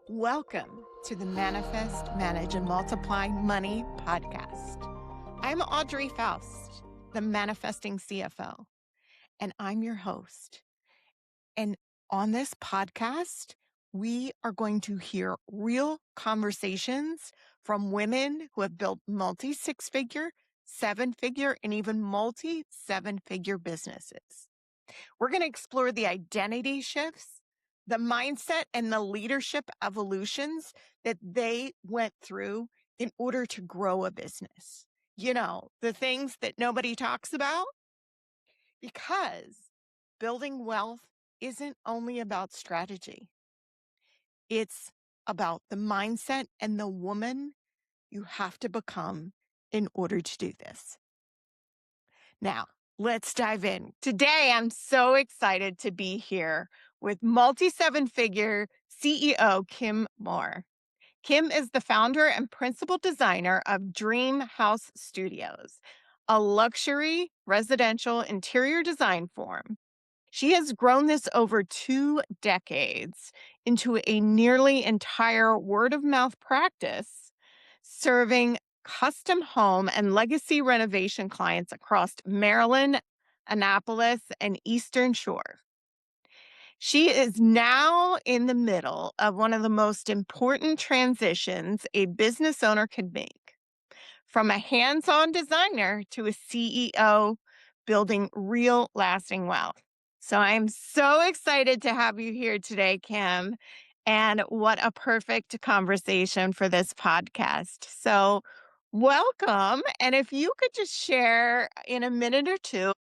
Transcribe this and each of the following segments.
Welcome to the Manifest, Manage, and Multiply Money podcast. I'm Audrey Faust, the Manifesting CFO, and I'm your host. And on this podcast, we are going to hear real conversations from women who have built multi six figure, seven figure, and even multi seven figure businesses. We're going to explore the identity shifts, the mindset, and the leadership evolutions that they went through in order to grow a business. You know, the things that nobody talks about, because building wealth isn't only about strategy, it's about the mindset and the woman you have to become in order to do this. Now, let's dive in. Today, I'm so excited to be here with multi-seven figure CEO Kim Mohr. Kim is the founder and principal designer of Dream House Studios, a luxury residential interior design firm. She has grown this over 2 decades into a nearly entire word of mouth practice, serving custom home and legacy renovation clients across Maryland, Annapolis, and Eastern Shore. She is now in the middle of one of the most important transitions a business owner can make, from a hands on designer to a CEO building real lasting wealth. So I'm so excited to have you here today, Kim. And what a perfect conversation for this podcast. So, welcome. And if you could just share in a minute or two,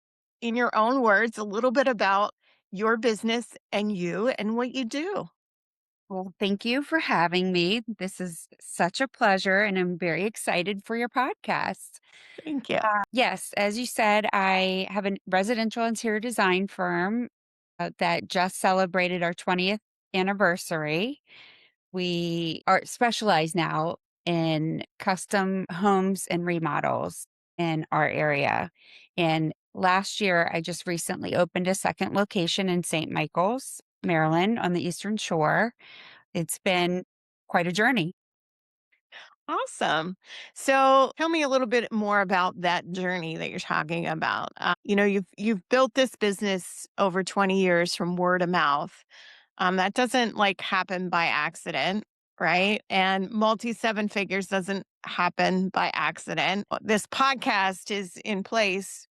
in your own words, a little bit about your business and you and what you do. Well, thank you for having me. This is such a pleasure, and I'm very excited for your podcast. Thank you. Yes, as you said, I have a residential interior design firm that just celebrated our 20th anniversary. We are specialized now in custom homes and remodels in our area. And last year, I just recently opened a second location in St. Michael's, Maryland, on the Eastern Shore. It's been quite a journey. Awesome. So tell me a little bit more about that journey that you're talking about. You've built this business over 20 years from word of mouth. That doesn't like happen by accident, right? And multi seven figures doesn't happen by accident. This podcast is in place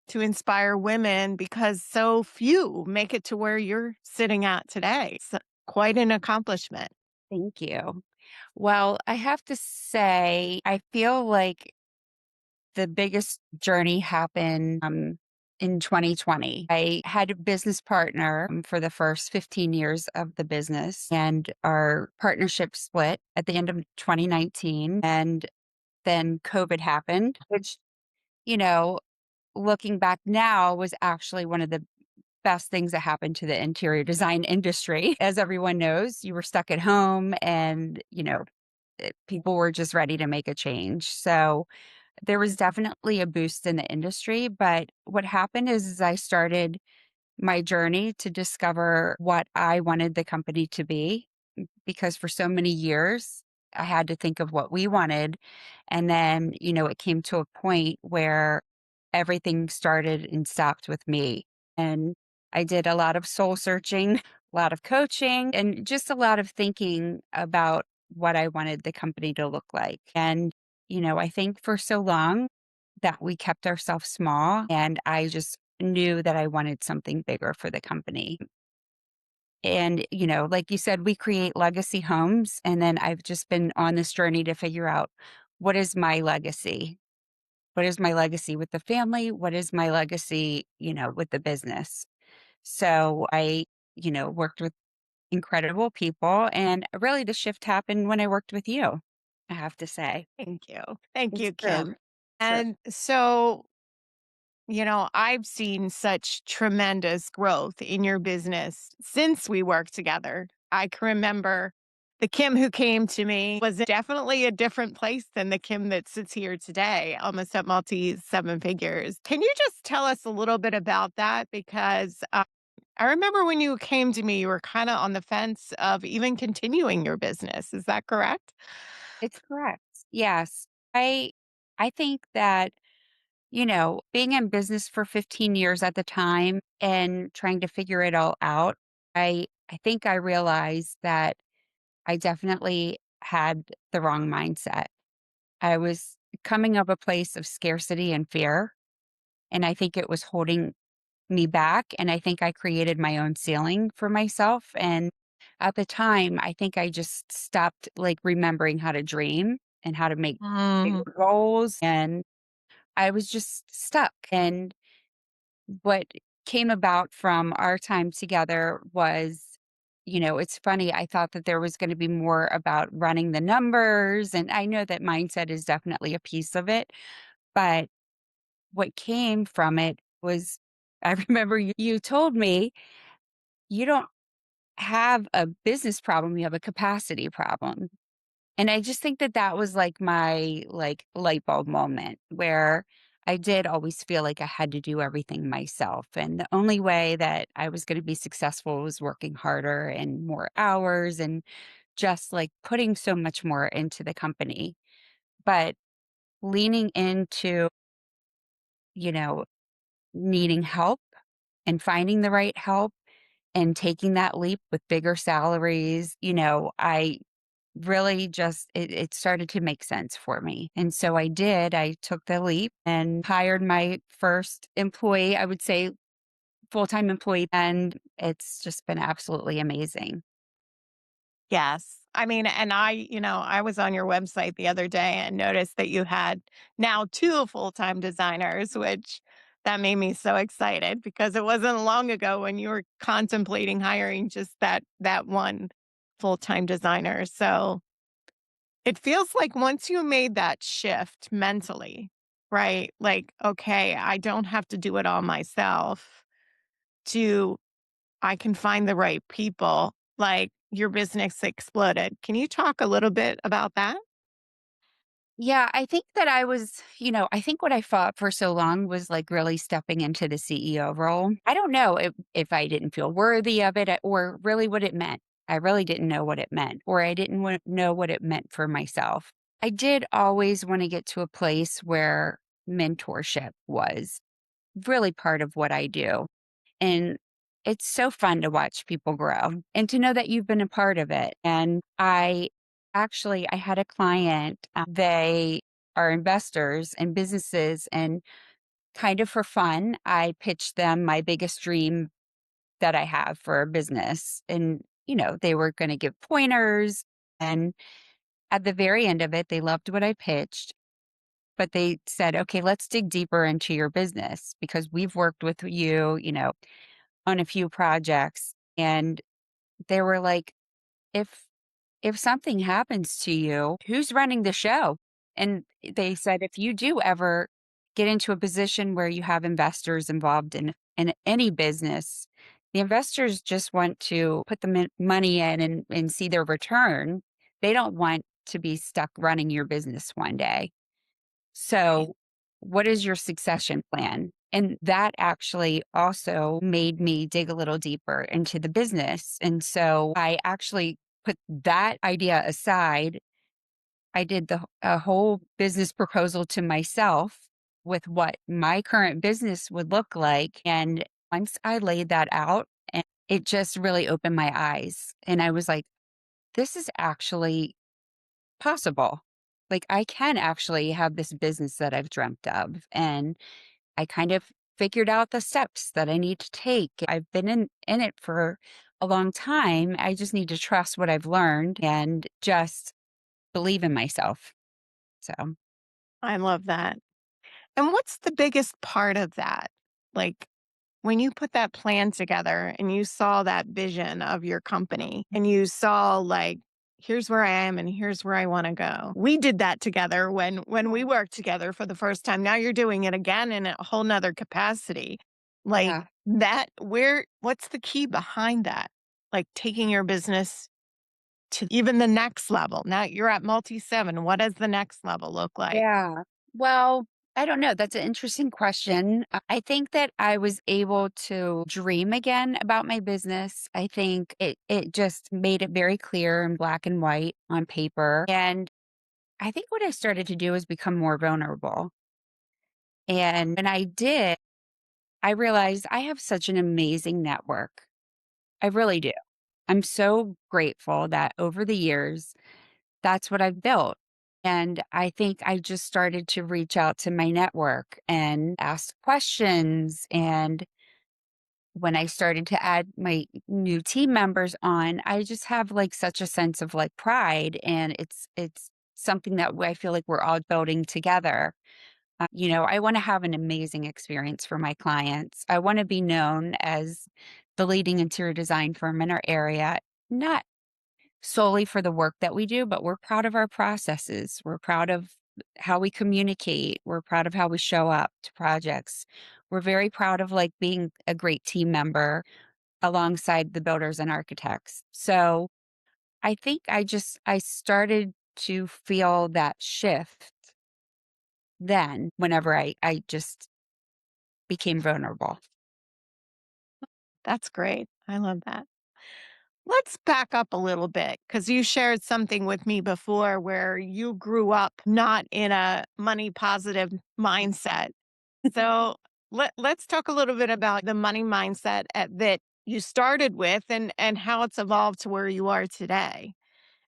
to inspire women because so few make it to where you're sitting at today. It's quite an accomplishment. Thank you. Well, I have to say, I feel like the biggest journey happened in 2020. I had a business partner for the first 15 years of the business, and our partnership split at the end of 2019. And then COVID happened, which, you know, looking back now was actually one of the best things that happened to the interior design industry. As everyone knows, you were stuck at home and, people were just ready to make a change. So there was definitely a boost in the industry. But what happened is I started my journey to discover what I wanted the company to be, because for so many years, I had to think of what we wanted. And then, it came to a point where everything started and stopped with me. And I did a lot of soul searching, a lot of coaching, and just a lot of thinking about what I wanted the company to look like. And, I think for so long that we kept ourselves small, and I just knew that I wanted something bigger for the company. And, like you said, we create legacy homes. And then I've just been on this journey to figure out, what is my legacy? What is my legacy with the family? What is my legacy, with the business? So I, worked with incredible people. And really the shift happened when I worked with you, I have to say. Thank you. Thank It's you, true. Kim. True. And so, I've seen such tremendous growth in your business since we worked together. I can remember the Kim who came to me was definitely a different place than the Kim that sits here today, almost at multi seven figures. Can you just tell us a little bit about that? Because I remember when you came to me, you were kinda on the fence of even continuing your business. Is that correct? It's correct. Yes. I I think that, being in business for 15 years at the time and trying to figure it all out, I think I realized that I definitely had the wrong mindset. I was coming of a place of scarcity and fear, and I think it was holding me back, and I think I created my own ceiling for myself, and at the time, I think I just stopped, like, remembering how to dream and how to make bigger Mm. goals, and I was just stuck, and what came about from our time together was, it's funny, I thought that there was gonna be more about running the numbers, and I know that mindset is definitely a piece of it, but what came from it was I remember you told me, "You don't have a business problem, you have a capacity problem." And I just think that that was like my, like, light bulb moment where I did always feel like I had to do everything myself, and the only way that I was gonna be successful was working harder and more hours and just, like, putting so much more into the company. But leaning into, you know, needing help and finding the right help and taking that leap with bigger salaries, I really just it started to make sense for me. And so I did. I took the leap and hired my first employee, I would say full-time employee, and it's just been absolutely amazing. Yes. I mean, and I was on your website the other day and noticed that you had now 2 full-time designers, which that made me so excited because it wasn't long ago when you were contemplating hiring just that one full-time designer. So, it feels like once you made that shift mentally, right? Like, "Okay, I don't have to do it all myself," to I can find the right people, like, your business exploded. Can you talk a little bit about that? Yeah, I think that I think what I fought for so long was like really stepping into the CEO role. I don't know if I didn't feel worthy of it or really what it meant. I really didn't know what it meant, or I didn't know what it meant for myself. I did always want to get to a place where mentorship was really part of what I do. And it's so fun to watch people grow and to know that you've been a part of it. And I had a client, they are investors and businesses, and kind of for fun, I pitched them my biggest dream that I have for a business. And, they were going to give pointers. And at the very end of it, they loved what I pitched. But they said, okay, let's dig deeper into your business because we've worked with you, on a few projects. And they were like, if if something happens to you, who's running the show? And they said, if you do ever get into a position where you have investors involved in any business, the investors just want to put the money in and see their return. They don't want to be stuck running your business one day. Right. So, what is your succession plan? And that actually also made me dig a little deeper into the business. And so I actually put that idea aside. I did a whole business proposal to myself with what my current business would look like. And once I laid that out, and it just really opened my eyes. And I was like, this is actually possible. Like, I can actually have this business that I've dreamt of, and I kind of figured out the steps that I need to take. I've been in it for a long time. I just need to trust what I've learned and just believe in myself. So, I love that. And what's the biggest part of that? Like, when you put that plan together and you saw that vision of your company and you saw like, here's where I am and here's where I want to go. We did that together when we worked together for the first time. Now you're doing it again in a whole nother capacity. Like yeah. that, what's the key behind that? Like taking your business to even the next level. Now you're at multi 7. What does the next level look like? Yeah. Well, I don't know. That's an interesting question. I think that I was able to dream again about my business. I think it just made it very clear in black and white on paper. And I think what I started to do is become more vulnerable. And when I did, I realized I have such an amazing network. I really do. I'm so grateful that over the years, that's what I've built. And I think I just started to reach out to my network and ask questions. And when I started to add my new team members on, I just have like such a sense of like pride. And it's something that I feel like we're all building together. I want to have an amazing experience for my clients. I want to be known as the leading interior design firm in our area, not solely for the work that we do, but we're proud of our processes. We're proud of how we communicate. We're proud of how we show up to projects. We're very proud of like being a great team member alongside the builders and architects. So I think I started to feel that shift then whenever I just became vulnerable. That's great. I love that. Let's back up a little bit because you shared something with me before where you grew up not in a money positive mindset. So let's talk a little bit about the money mindset that you started with and how it's evolved to where you are today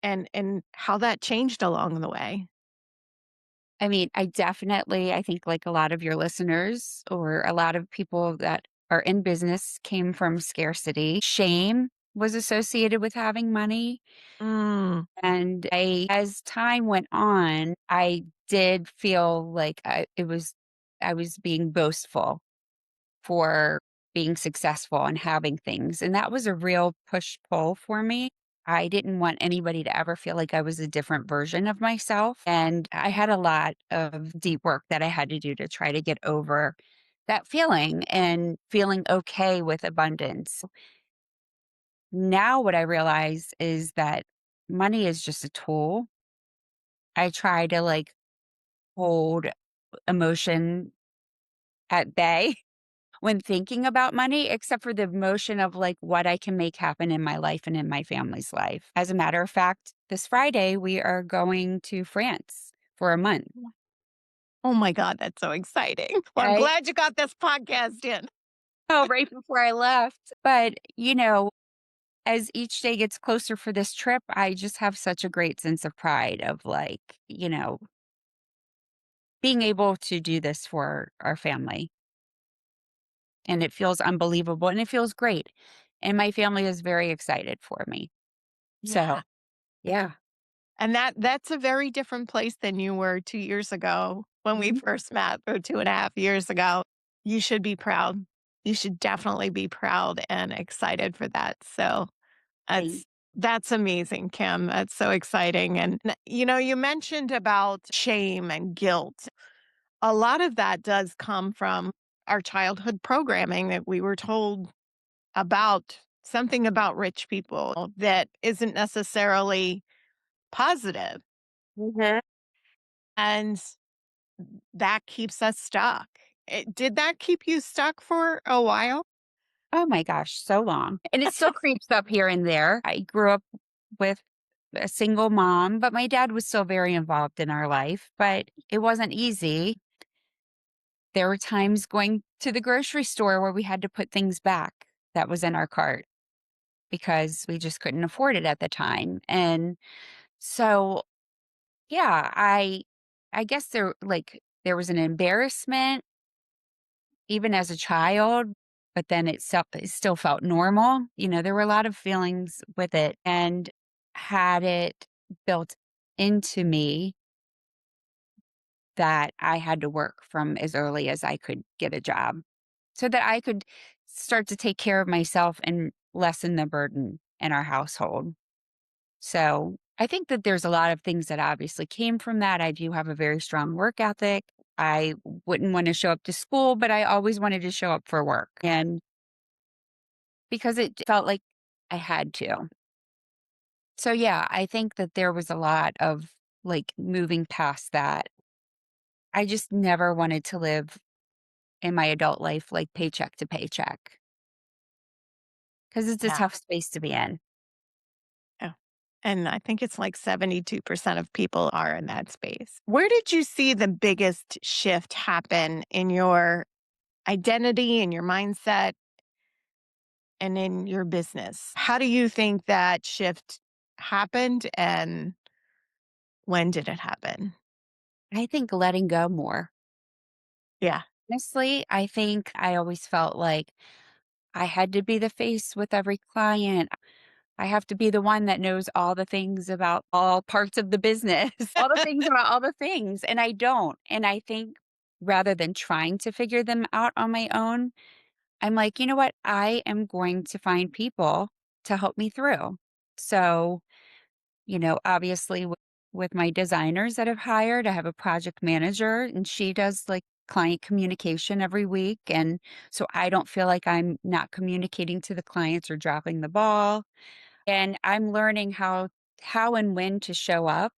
and how that changed along the way. I mean, I think like a lot of your listeners or a lot of people that are in business came from scarcity. Shame was associated with having money. Mm, And as time went on, I did feel like I was being boastful for being successful and having things. And that was a real push pull for me. I didn't want anybody to ever feel like I was a different version of myself. And I had a lot of deep work that I had to do to try to get over that feeling and feeling okay with abundance. Now, what I realize is that money is just a tool. I try to like hold emotion at bay when thinking about money, except for the emotion of like what I can make happen in my life and in my family's life. As a matter of fact, this Friday, we are going to France for a month. oh my God, that's so exciting. Well, I'm I glad you got this podcast in. know right before I left. But, as each day gets closer for this trip, I just have such a great sense of pride of like, being able to do this for our family. And it feels unbelievable and it feels great. And my family is very excited for me. So, Yeah. yeah. And that's a very different place than you were 2 years ago when we Mhm. first met, or 2.5 years ago. You should be proud. You should definitely be proud and excited for that. So, Thank that's that's amazing, Kim. That's so exciting, and, you mentioned about shame and guilt. A lot of that does come from our childhood programming that we were told about something about rich people that isn't necessarily positive, Mhm. and that keeps us stuck. Did that keep you stuck for a while? Oh my gosh, so long. And it still creeps up here and there. I grew up with a single mom, but my dad was still very involved in our life, but it wasn't easy. There were times going to the grocery store where we had to put things back that was in our cart because we just couldn't afford it at the time. And so, yeah, I guess there was an embarrassment even as a child, but then it still felt normal. There were a lot of feelings with it, and had it built into me that I had to work from as early as I could get a job so that I could start to take care of myself and lessen the burden in our household. So I think that there's a lot of things that obviously came from that. I do have a very strong work ethic. I wouldn't want to show up to school, but I always wanted to show up for work. And because it felt like I had to. So, yeah, I think that there was a lot of, like, moving past that I just never wanted to live in my adult life like paycheck to paycheck because it's a Yeah. tough space to be in. Yeah. And I think it's like 72% of people are in that space. Where did you see the biggest shift happen in your identity, in your mindset, and in your business? How do you think that shift happened and when did it happen? I think letting go more. Yeah. Honestly, I think I always felt like I had to be the face with every client. I have to be the one that knows all the things about all parts of the business, all the things about all the things, and I don't. And I think rather than trying to figure them out on my own, I'm like, you know what? I am going to find people to help me through. So, obviously with my designers that I've hired, I have a project manager and she does like client communication every week. And so I don't feel like I'm not communicating to the clients or dropping the ball. And I'm learning how and when to show up.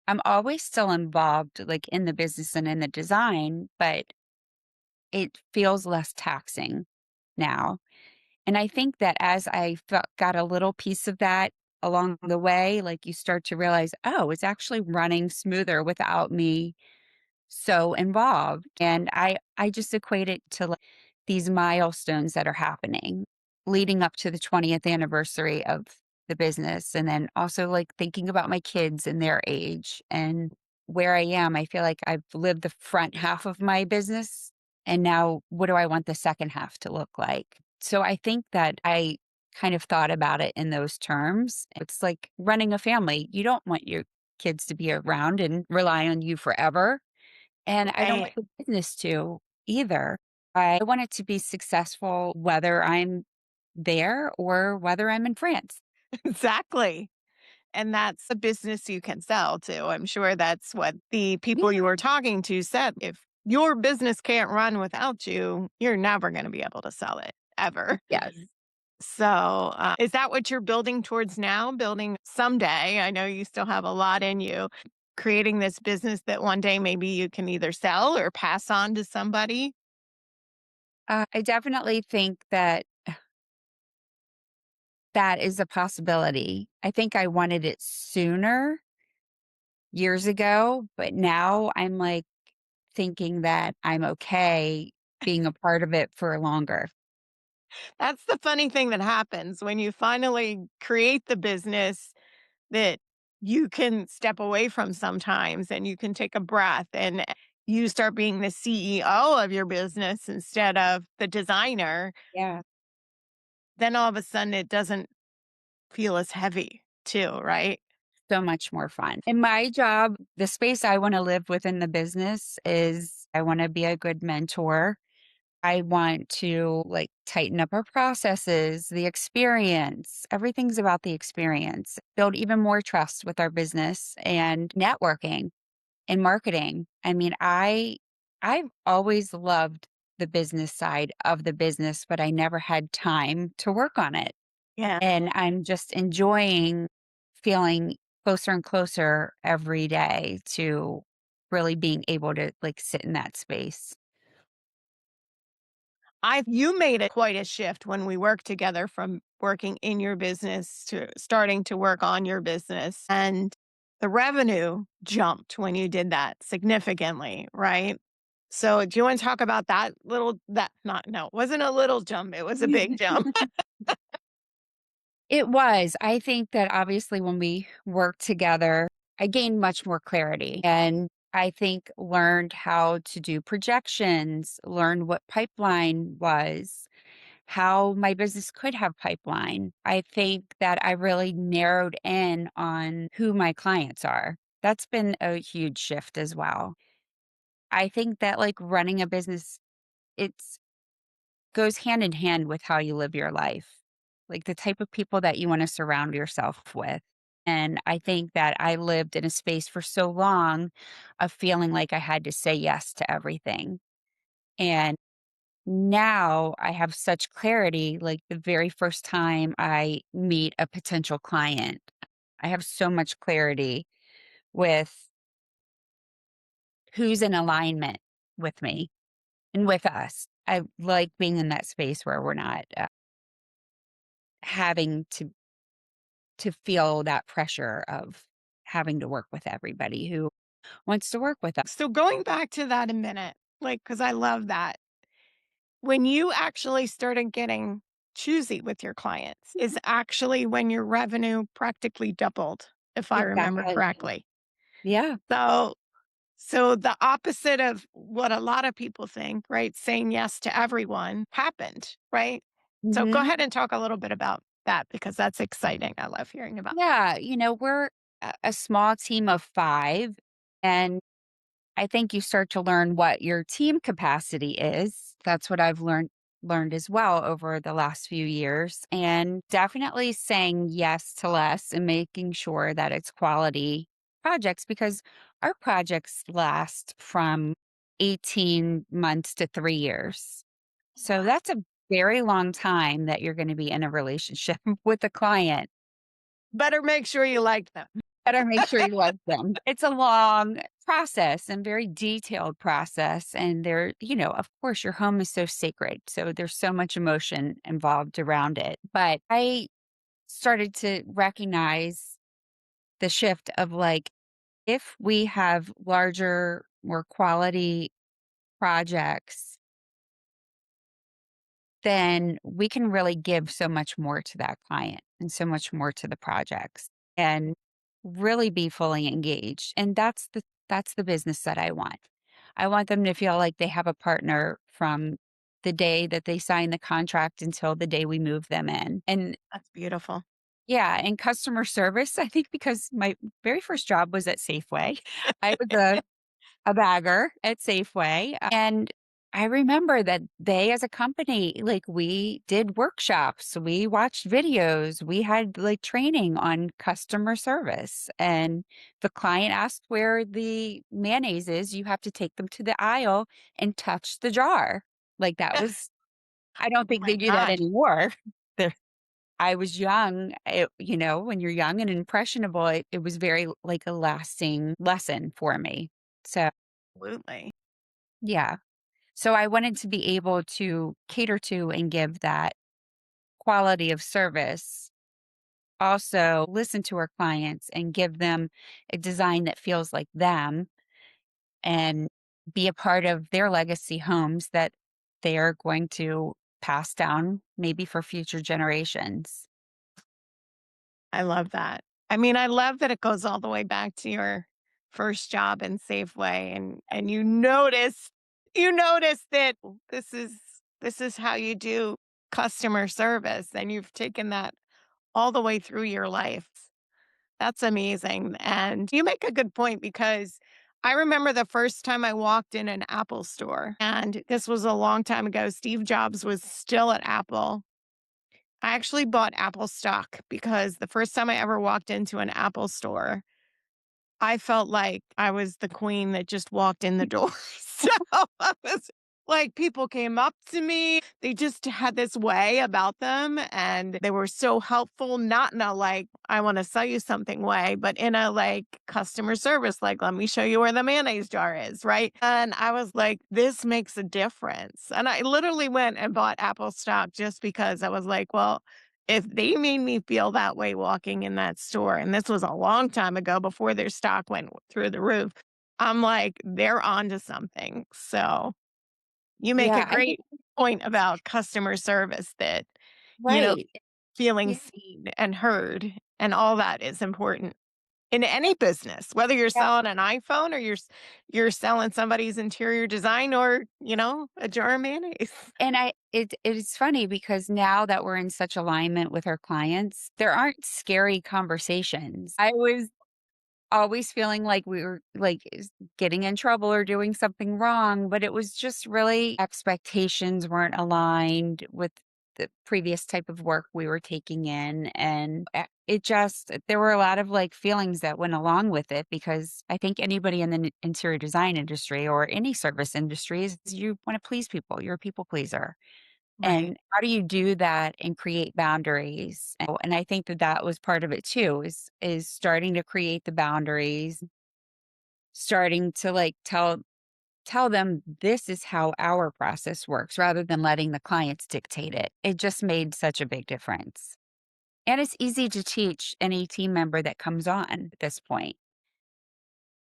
I'm always still involved like in the business and in the design, but it feels less taxing now. And I think that as I got a little piece of that along the way, like you start to realize, oh, it's actually running smoother without me so involved. And I just equate it to like these milestones that are happening leading up to the 20th anniversary of the business. And then also like thinking about my kids and their age and where I am. I feel like I've lived the front half of my business. And now what do I want the second half to look like? So I think that I kind of thought about it in those terms. It's like running a family. You don't want your kids to be around and rely on you forever, and I don't want Right. the business to either. I want it to be successful whether I'm there or whether I'm in France. Exactly. And that's a business you can sell to. I'm sure that's what the people you Yeah. were talking to said. If your business can't run without you, you're never going to be able to sell it ever. Yes. So, is that what you're building towards now? Building someday? I know you still have a lot in you, creating this business that one day maybe you can either sell or pass on to somebody. I definitely think that that is a possibility. I think I wanted it sooner years ago, but now I'm like thinking that I'm okay being a part of it for longer. That's the funny thing that happens when you finally create the business that you can step away from sometimes and you can take a breath and you start being the CEO of your business instead of the designer, Yeah. then all of a sudden it doesn't feel as heavy too, right? So much more fun. In my job, the space I want to live within the business is I want to be a good mentor. I want to like tighten up our processes, the experience. Everything's about the experience. Build even more trust with our business and networking and marketing. I mean, I've always loved the business side of the business, but I never had time to work on it. Yeah. And I'm just enjoying feeling closer and closer every day to really being able to like sit in that space. I You made it quite a shift when we worked together from working in your business to starting to work on your business. And the revenue jumped when you did that significantly, right? So do you want to talk about that little that not no, it wasn't a little jump, it was a big jump. It was. I think that obviously when we worked together, I gained much more clarity and I think learned how to do projections, learned what pipeline was, how my business could have pipeline. I think that I really narrowed in on who my clients are. That's been a huge shift as well. I think that like running a business, it's goes hand in hand with how you live your life, like the type of people that you want to surround yourself with. And I think that I lived in a space for so long of feeling like I had to say yes to everything. And now I have such clarity, like the very first time I meet a potential client, I have so much clarity with who's in alignment with me and with us. I like being in that space where we're not having to feel that pressure of having to work with everybody who wants to work with us. So going back to that a minute, like, because I love that. When you actually started getting choosy with your clients is actually when your revenue practically doubled, if I remember Exactly. correctly. Yeah. So so the opposite of what a lot of people think, right? Saying yes to everyone happened, right? So go hmm ahead and talk a little bit about that because that's exciting. I love hearing about. Yeah. We're a small team of 5, and I think you start to learn what your team capacity is. That's what I've learned as well over the last few years, and definitely saying yes to less and making sure that it's quality projects because our projects last from 18 months to 3 years. So Wow. that's a very long time that you're going to be in a relationship with a client. Better make sure you like them. Better make sure you like them. It's a long process and very detailed process. And of course, your home is so sacred. So there's so much emotion involved around it. But I started to recognize the shift of like, if we have larger, more quality projects, then we can really give so much more to that client and so much more to the projects and really be fully engaged. And that's the business that I want. I want them to feel like they have a partner from the day that they sign the contract until the day we move them in. And That's beautiful. yeah, and customer service, I think because my very first job was at Safeway. I was a bagger at Safeway, and I remember that they as a company, like, we did workshops, we watched videos, we had, like, training on customer service, and the client asked where the mayonnaise is, you have to take them to the aisle and touch the jar. Like, that was I don't Oh think my they do that gosh. anymore. I was young, when you're young and impressionable, it was very, like, a lasting lesson for me. So, Absolutely. yeah. So I wanted to be able to cater to and give that quality of service. Also, listen to our clients and give them a design that feels like them and be a part of their legacy homes that they are going to pass down maybe for future generations. I love that. I mean, I love that it goes all the way back to your first job in Safeway and you notice that this is how you do customer service and you've taken that all the way through your life. That's amazing. And you make a good point because I remember the first time I walked in an Apple store, and this was a long time ago. Steve Jobs was still at Apple. I actually bought Apple stock because the first time I ever walked into an Apple store, I felt like I was the queen that just walked in the door. So I was like, people came up to me. They just had this way about them. And they were so helpful, not in a like, I want to sell you something way, but in a like customer service, like, let me show you where the mayonnaise jar is. Right. And I was like, this makes a difference. And I literally went and bought Apple stock just because I was like, well, if they made me feel that way walking in that store, and this was a long time ago before their stock went through the roof, I'm like, they're onto something. So you make a Yeah, I think great point about customer service that, you know, right. feeling Yeah. seen and heard and all that is important in any business, whether you're selling an iPhone or you're selling somebody's interior design or, a jar of mayonnaise. And it's funny because now that we're in such alignment with our clients, there aren't scary conversations. I was always feeling like we were like getting in trouble or doing something wrong, but it was just really expectations weren't aligned with the previous type of work we were taking in. And it just, there were a lot of like feelings that went along with it because I think anybody in the interior design industry or any service industry is you want to please people. You're a people pleaser. Right. And how do you do that and create boundaries? And I think that that was part of it too, is starting to create the boundaries starting to like tell them this is how our process works rather than letting the clients dictate it. It just made such a big difference. And it's easy to teach any team member that comes on at this point.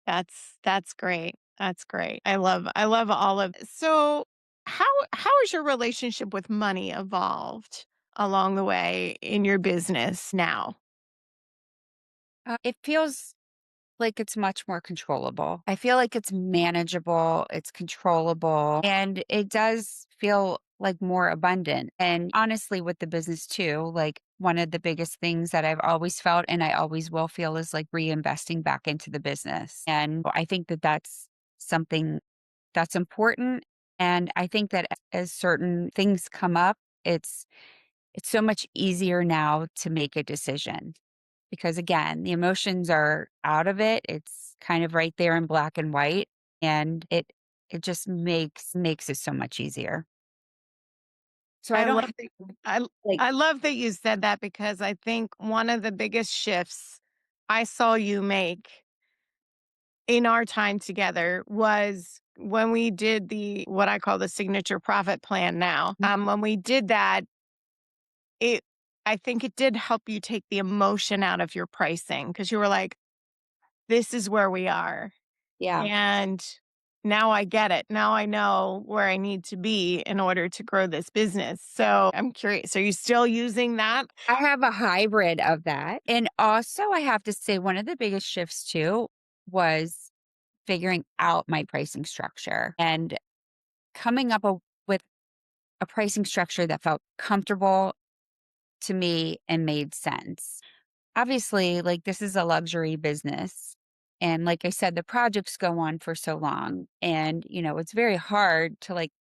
That's great. That's great. I love all of so how has your relationship with money evolved along the way in your business now? It feels like it's much more controllable. I feel like it's manageable, it's controllable, and it does feel like more abundant. And honestly, with the business too, like one of the biggest things that I've always felt and I always will feel is like reinvesting back into the business. And I think that that's something that's important. And I think that as certain things come up, it's it's so much easier now to make a decision because again, the emotions are out of it. It's kind of right there in black and white and it just makes it so much easier. So I I don't love have that to, I like I love that you said that because I think one of the biggest shifts I saw you make in our time together was when we did the what I call the signature profit plan now. When we did that, it I think it did help you take the emotion out of your pricing because you were like, this is where we are. yeah. And now I get it. Now I know where I need to be in order to grow this business. So I'm curious, are you still using that? I have a hybrid of that. And also I have to say one of the biggest shifts too was figuring out my pricing structure and coming up with a pricing structure that felt comfortable to me and made sense. Obviously, like this is a luxury business. And like I said, the projects go on for so long. And, it's very hard to like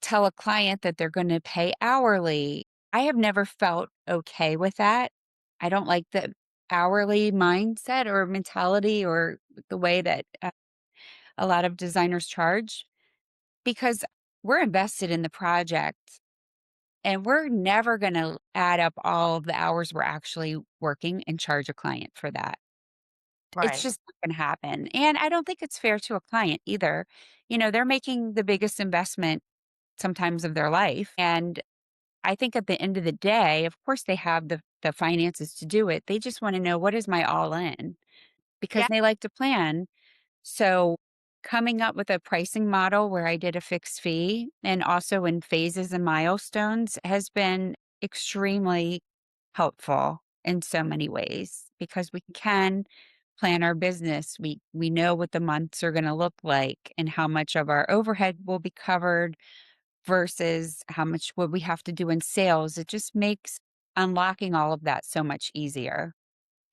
tell a client that they're going to pay hourly. I have never felt okay with that. I don't like the hourly mindset or mentality or the way that a lot of designers charge because we're invested in the project and we're never going to add up all of the hours we're actually working and charge a client for that. It's Right. just not going to happen. And I don't think it's fair to a client either. They're making the biggest investment sometimes of their life. And I think at the end of the day, of course, they have the finances to do it. They just want to know what is my all in because Yeah. they like to plan. So, coming up with a pricing model where I did a fixed fee and also in phases and milestones has been extremely helpful in so many ways because we can plan our business. We know what the months are going to look like and how much of our overhead will be covered versus how much would we have to do in sales. It just makes unlocking all of that so much easier.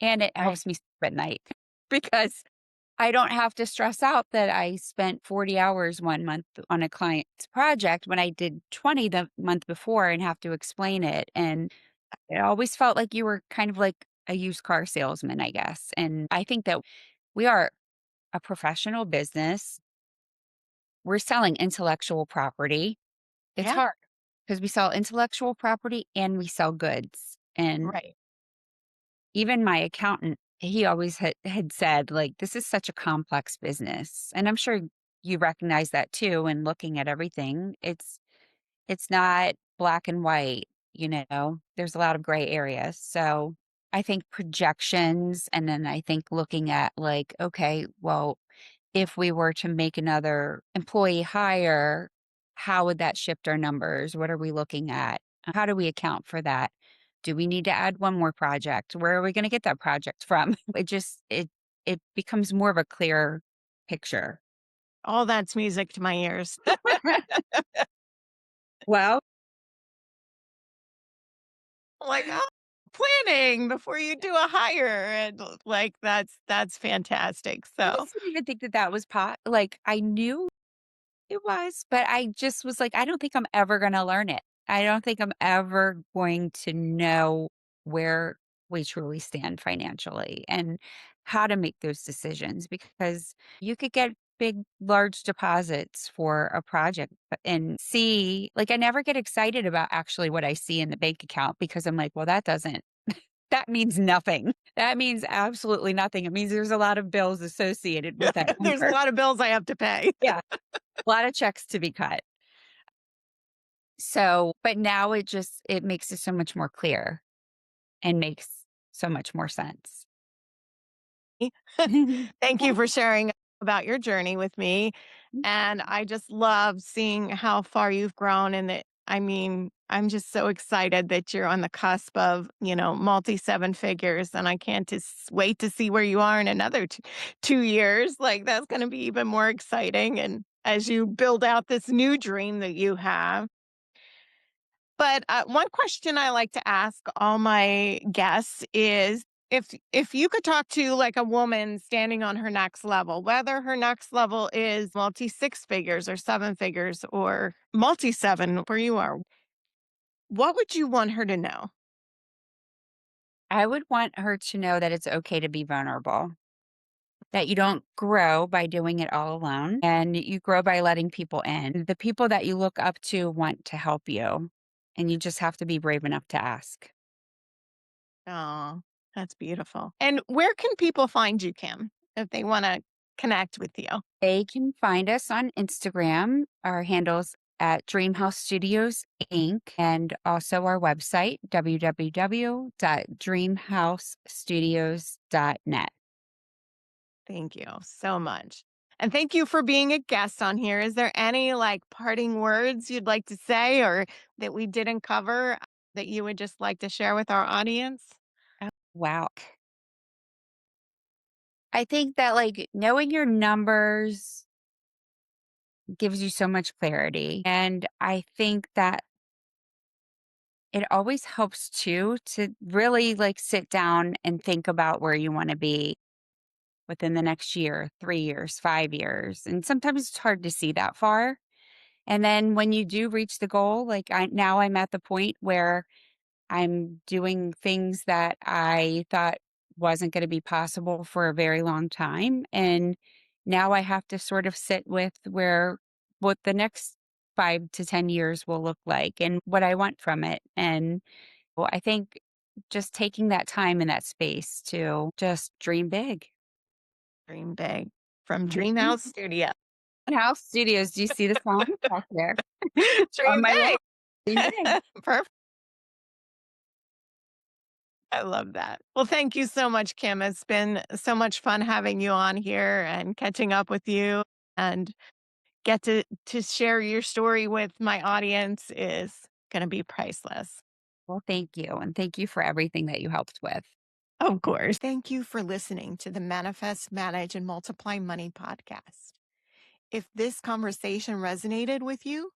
And it Right. helps me sleep at night because I don't have to stress out that I spent 40 hours 1 month on a client's project when I did 20 the month before and have to explain it. And it always felt like you were kind of like a used car salesman, I guess. And I think that we are a professional business. We're selling intellectual property. It's Yeah. hard because we sell intellectual property and we sell goods. And Right. even my accountant, he always had said, like, this is such a complex business. And I'm sure you recognize that too. And looking at everything, it's not black and white, there's a lot of gray areas. So I think projections, and then I think looking at like, okay, well, if we were to make another employee hire, how would that shift our numbers? What are we looking at? How do we account for that? Do we need to add one more project? Where are we going to get that project from? It becomes more of a clear picture. All that's music to my ears. Well, Like, oh, planning before you do a hire and like that's fantastic. I So, just didn't even think that that was like I knew it was, but I just was like, I don't think I'm ever gonna learn it. I don't think I'm ever going to know where we truly stand financially and how to make those decisions because you could get big, large deposits for a project and see, like, I never get excited about actually what I see in the bank account because I'm like, well, that doesn't. That means nothing. That means absolutely nothing. It means there's a lot of bills associated with that There's a number. lot of bills I have to pay. Yeah, a lot of checks to be cut. So, but now it makes it so much more clear and makes so much more sense. Thank you for sharing about your journey with me. And I just love seeing how far you've grown. And that, I mean, I'm just so excited that you're on the cusp of, multi seven figures. And I can't just wait to see where you are in another 2 years. Like, that's going to be even more exciting. And as you build out this new dream that you have. But one question I like to ask all my guests is if you could talk to like a woman standing on her next level, whether her next level is multi six figures or seven figures or multi seven where you are, what would you want her to know? I would want her to know that it's okay to be vulnerable, that you don't grow by doing it all alone and you grow by letting people in. The people that you look up to want to help you, and you just have to be brave enough to ask. Oh, that's beautiful. And where can people find you, Kim, if they want to connect with you? They can find us on Instagram. Our handles at Dreamhouse Studios Inc. and also our website, www.dreamhousestudios.net. Thank you so much. And thank you for being a guest on here. Is there any like parting words you'd like to say or that we didn't cover that you would just like to share with our audience? Oh, wow. I think that like knowing your numbers gives you so much clarity. And I think that it always helps too to really like sit down and think about where you want to be within the next year, 3 years, 5 years. And sometimes it's hard to see that far. And then when you do reach the goal, like now I'm at the point where I'm doing things that I thought wasn't going to be possible for a very long time. And now I have to sort of sit with what the next 5 to 10 years will look like and what I want from it. And well, I think just taking that time and that space to just dream big. Dream big from Mhm. Dreamhouse Studio. House Studios, do you see the sign back there on Dream my wall? big. Dream big. Perfect. I love that. Well, thank you so much, Kim. It's been so much fun having you on here and catching up with you and get to share your story with my audience is going to be priceless. Well, thank you. And thank you for everything that you helped with. Of course. Thank you for listening to the Manifest, Manage, and Multiply Money podcast. If this conversation resonated with you,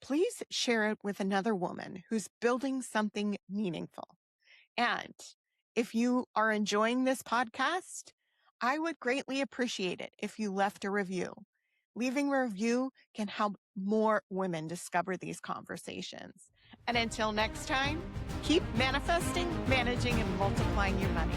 please share it with another woman who's building something meaningful. And if you are enjoying this podcast, I would greatly appreciate it if you left a review. Leaving a review can help more women discover these conversations. And until next time, keep manifesting, managing, and multiplying your money.